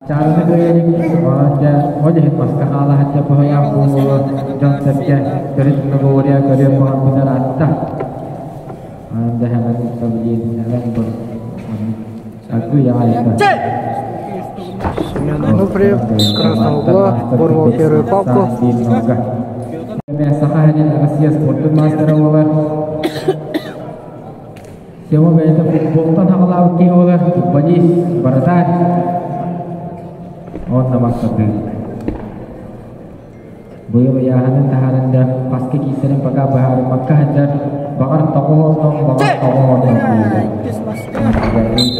Cara negeri wajah masker Allah hati bahwa yang jangan terjadi dari negara kerja bahwa benar ada anda hendak terjadi dalam ber aku yang ada. Смена Нупри, красного угла, порвал первую палку. Сахарин Россия спортын мастері олар. Сема бәйті футболтан хағалау ке олар. Футболист, баратар. Онна мақсаты. Бұйы яғанын тахарында паске кейсерін паға бағары маққа хәддер бағар тоғуырның бағар тоғуырның.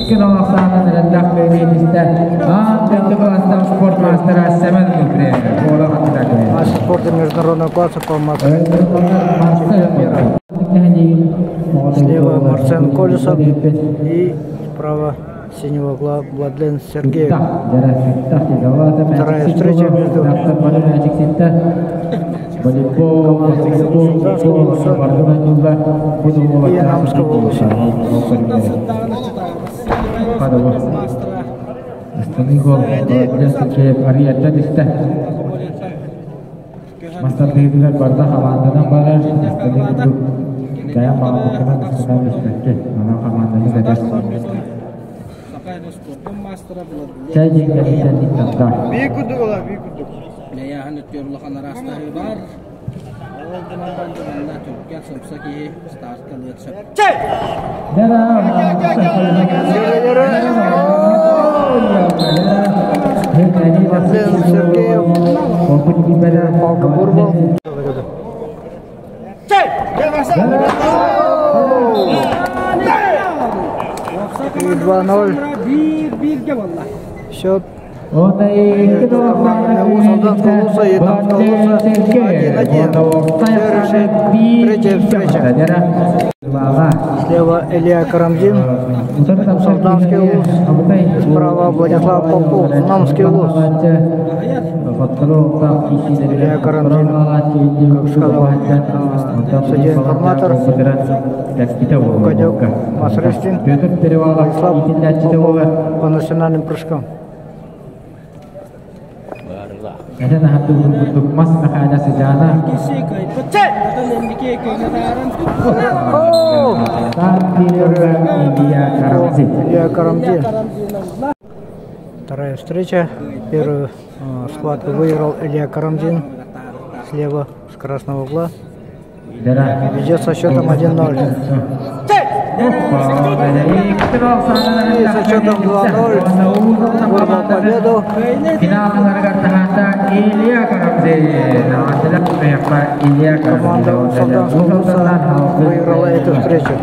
Кен олақсағын рәндақ бәймейдісті. Бәйті қаластан спорт мастері Сәмен Нупри. Ола қаттырақ. Спорта международного класса по Москве. Слева Марсен Колесов и справа синего угла Владлен Сергеев. Вторая встреча между и Намского Улуса. Master Deviler barda havandadan barar, kayak melakukan sekali sebagai mana havandannya ada. Saya juga tidak ditambah. Bikudu lah, bikudu. Ya, hendak diurlakan rasta hebar. Oh, dengan bantuan Turki samsaki start kalian set. Владлен Сергеев. Палка Бурбал. 2-0. Счет. Солдатского Улуса и Намского Улуса 1-1. Третья встреча. Слева Илья Карамзин, Солданский Улус, справа Владислав Попов, Намский Улус. Илья Карамзин, как сказал судья-информатор, Кадек Масрестин, Владислав Попов по национальным прыжкам. Ada tahap untuk emas maka ada sejarah. Илья Карамзин. Вторая встреча. Первую схватку выиграл Илья Карамзин. Слева с красного угла. Ведет со счетом 1-0. И со счетом 2-0 вырвал победу. Команда Солданского Улуса выиграла эту встречу.